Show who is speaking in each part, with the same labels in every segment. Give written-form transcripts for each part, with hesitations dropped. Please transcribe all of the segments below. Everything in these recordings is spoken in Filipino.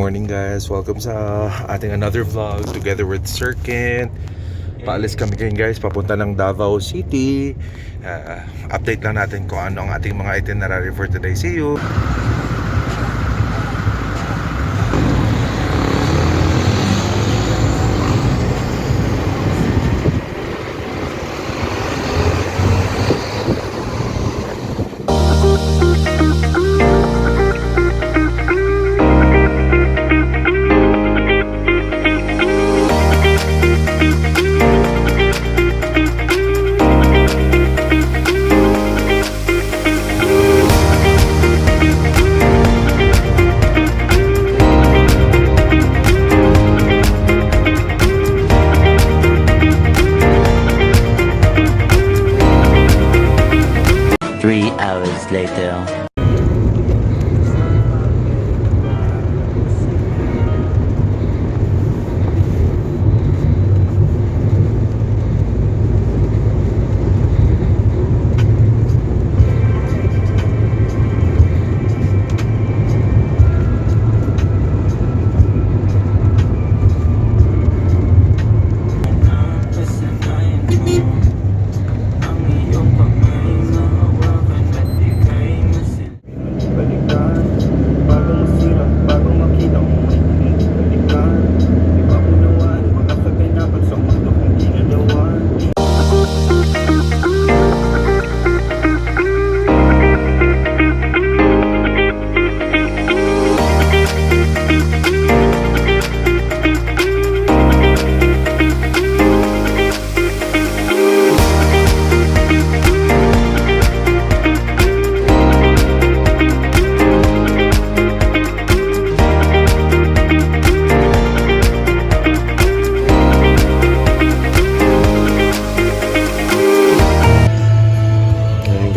Speaker 1: morning guys, welcome sa ating another vlog together with Sir Ken. Paalis kami ngayon guys, papunta ng Davao City. Update lang natin kung ano ang ating mga itinerary for today. See you!
Speaker 2: Later.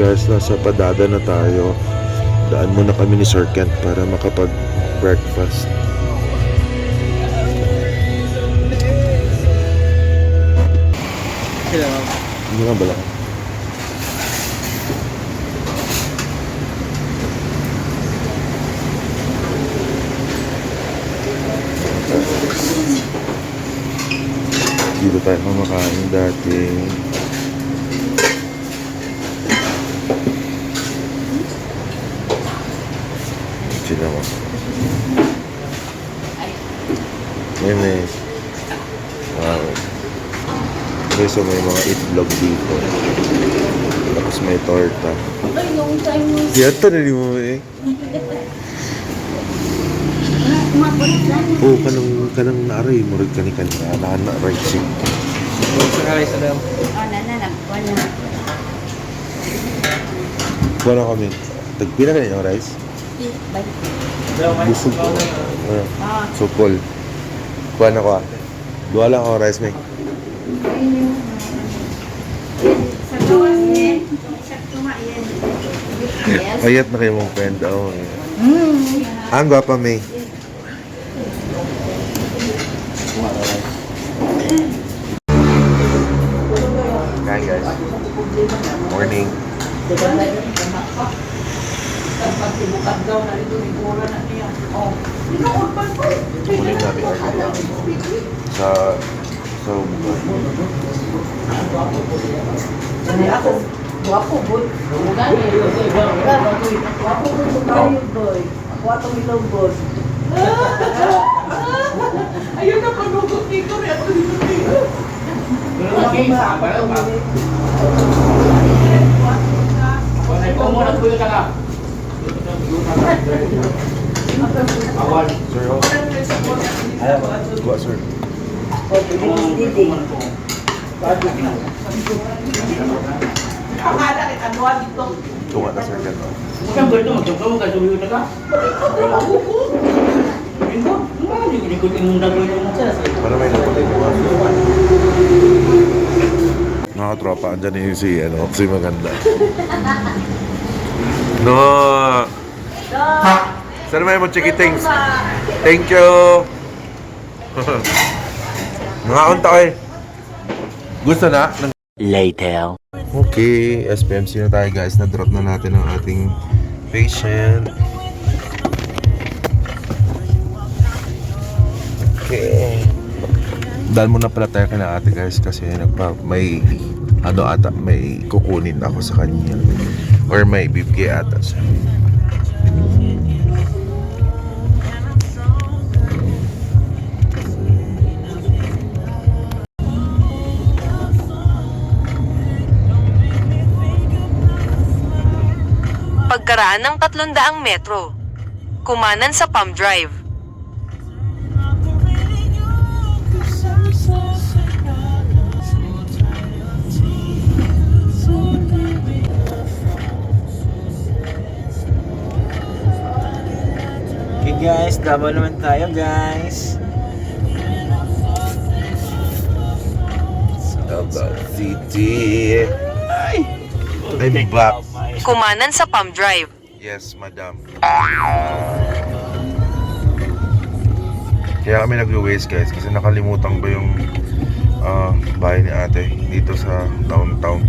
Speaker 1: Guys, nasa Padada na tayo. Daan muna kami ni Sir Kent para makapag-breakfast. Hindi nga bala. Dito tayo kumakain dati. Naman. May wow. Okay, so may mga itlog dito. Tapos may torta. Yato na rin mo eh. Oh, kanang naaray mo rin kanina. Naaray siya. Kuha na kami. Tagpila ka yung rice? Busog ko. Sukol. Kuha na ko ah. Dua lang ako rice may. Ayat na kayo mong friend. Oh, yeah. Ang gwapa may. Kain guys. Morning. Kunin namin order sa
Speaker 3: ayun na panugot dito rin ako dito.
Speaker 1: Sir, oh. Kuha, sir.
Speaker 3: Akala kita doa dito.
Speaker 1: Tunga na, sir. Gano'n.
Speaker 4: Bukan betul, macam kamu kan suruh kita. Ini mana ikut undang undang
Speaker 1: Para may nakutin yung mga nakatropa. Andyan yung si maganda. No! Sir, may mo chikitings. Thank you! Mga unta eh. Gusto na?
Speaker 2: Later.
Speaker 1: Okay, SPMC na tayo guys. Na-drop na natin ang ating patient. Okay. Dahil muna pala tayo kina ate guys kasi may may kukunin ako sa kanya or may bibigay ata siya.
Speaker 5: Pagkaraan ng 300 metro, kumanan sa Palm Drive.
Speaker 6: Okay guys, Davao naman tayo guys.
Speaker 1: Davao City. I'm back.
Speaker 5: Kumanan sa Palm Drive.
Speaker 1: Yes, madam. Kaya kami nag-waste guys kasi nakalimutan ko yung bahay ni ate dito sa downtown.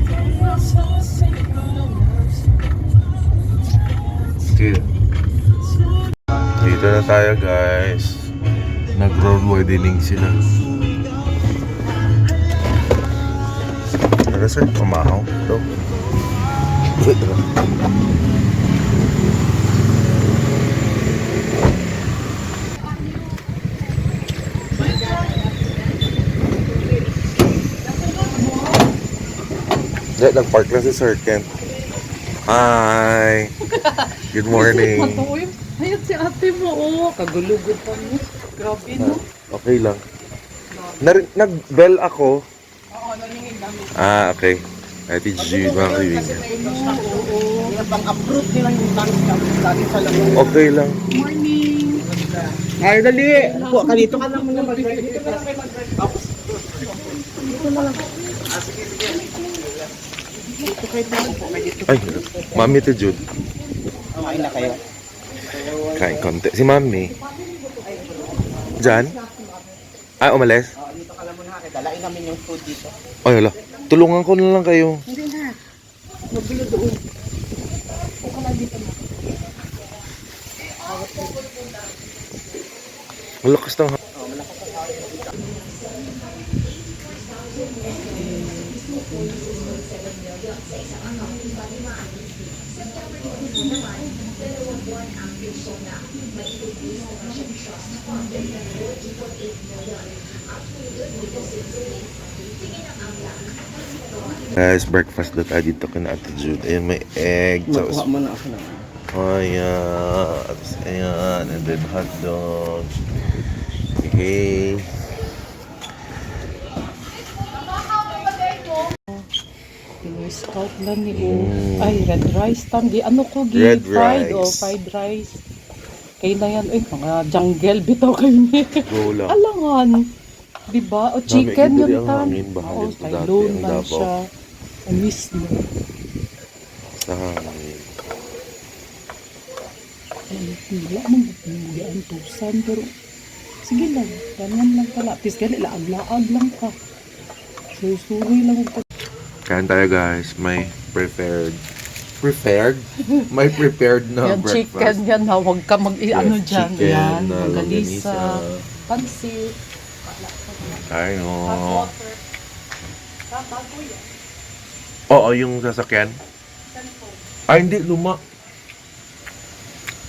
Speaker 1: Dito na tayo guys. Nag-road widening sila. Pero sir, kumahaw. Ito. Nag-park na si Sir Kent. Hi! Good morning.
Speaker 3: Ayun si ate mo, oh. Kagulugod pa mo. Grabe, no?
Speaker 1: Okay lang. Nag-bell ako.
Speaker 3: Oo, naningin namin.
Speaker 1: Okay. Ate G, mga kaibigan.
Speaker 3: Oo. Pang-approve nila yung lagi sa laro.
Speaker 1: Okay lang.
Speaker 3: Morning.
Speaker 6: Ay, dali! Po, kalito ka lang muna
Speaker 3: Dito na lang kayo mag-drive. Tapos, dito na lang. Dito kayo na lang po. Dito.
Speaker 1: Ay, Mami to Jude.
Speaker 6: Kumain na kayo.
Speaker 1: Kain konti. Si Mami. Diyan? Ay, umalis?
Speaker 6: Dito ka lang muna. Dalain namin yung food dito.
Speaker 1: Ay, wala. Tulungan ko na lang kayo.
Speaker 3: Hindi na. Magulo doon. Huwag ka lang dito na.
Speaker 1: Malakas ng guys, breakfast na tayo dito kina Ate Jude. Ayan, may egg.
Speaker 6: Makuha mo na ako na.
Speaker 1: Ayan. Tapos ayan. And then hot dog. Okay.
Speaker 3: Scout lang ni Ay, red rice tam. Di ano ko,
Speaker 1: Red
Speaker 3: fried
Speaker 1: rice.
Speaker 3: o fried rice. Kaya na yan, mga jungle bitaw kayo ni.
Speaker 1: Go lang.
Speaker 3: Alangan. Diba? O chicken
Speaker 1: Dami,
Speaker 3: yun
Speaker 1: ang
Speaker 3: tam.
Speaker 1: hangin, baka
Speaker 3: Oo,
Speaker 1: dito
Speaker 3: kay
Speaker 1: dati,
Speaker 3: loan
Speaker 1: ang
Speaker 3: man
Speaker 1: Davao.
Speaker 3: siya. I miss mo.
Speaker 1: Sa hangin.
Speaker 3: Wala mong bigyan tusan. Pero, sige lang. Ganyan lang pala. Tis gali, laag-laag lang ka. Susuroy lang ka.
Speaker 1: Kain tayo guys. May prepared. Prepared? May prepared na
Speaker 3: Yan,
Speaker 1: breakfast.
Speaker 3: chicken yan ha. Huwag ka mag-ano
Speaker 1: Yes,
Speaker 3: dyan.
Speaker 1: chicken
Speaker 3: Yan,
Speaker 1: na
Speaker 3: magalisa.
Speaker 1: longganisa.
Speaker 3: Pansit.
Speaker 1: Ay,
Speaker 3: Hot
Speaker 1: no.
Speaker 3: water. Sa bago yan.
Speaker 1: Oo, yung sasakyan. Ay, hindi. Luma.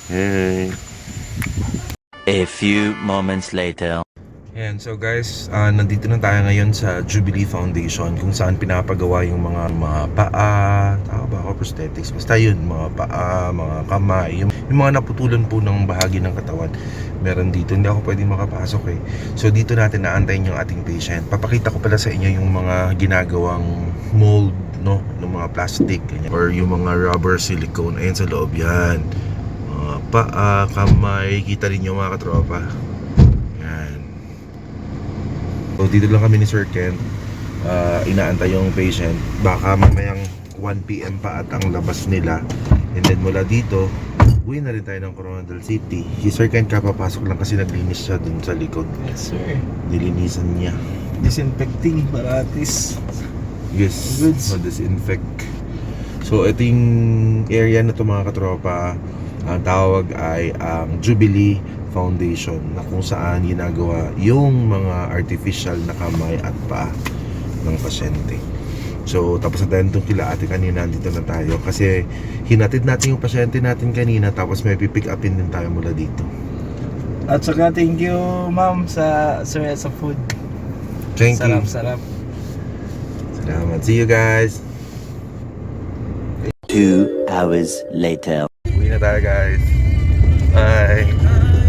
Speaker 1: Hey.
Speaker 2: A few moments later.
Speaker 1: Ayan, so guys, nandito na tayo ngayon sa Jubilee Foundation kung saan pinapagawa yung mga paa, tama ba ako, prosthetics, basta yun, mga paa, mga kamay, yung mga naputulan po ng bahagi ng katawan. Meron dito, hindi ako pwedeng makapasok eh. So dito natin naantayin yung ating patient. Papakita ko pala sa inyo yung mga ginagawang mold, no, ng mga plastic, ganyan, or yung mga rubber silicone, ayan sa loob yan. Mga paa, kamay, kita rin yung mga katropa. So dito lang kami ni Sir Kent, inaantay yung patient. Baka mamayang 1 PM pa at ang labas nila. And then mula dito, uwi na rin tayo ng Coronadal City. Si Sir Kent kapapasok lang kasi naglinis siya dun sa likod.
Speaker 6: Yes sir.
Speaker 1: Nilinisan niya.
Speaker 6: Disinfecting paratis.
Speaker 1: Yes,
Speaker 6: Goods.
Speaker 1: disinfect. So ito yung area na to mga katropa. Ang tawag ay ang Jubilee foundation na kung saan ginagawa yung mga artificial na kamay at paa ng pasyente. So, tapos na tayo nitong kila ate kanina, dito na tayo. Kasi hinatid natin yung pasyente natin kanina, tapos may pipick upin din tayo mula dito.
Speaker 6: At saka thank you ma'am sa food.
Speaker 1: Thank you.
Speaker 6: Sarap.
Speaker 1: Salamat. See you guys.
Speaker 2: 2 hours later.
Speaker 1: Uwi na tayo guys. Bye.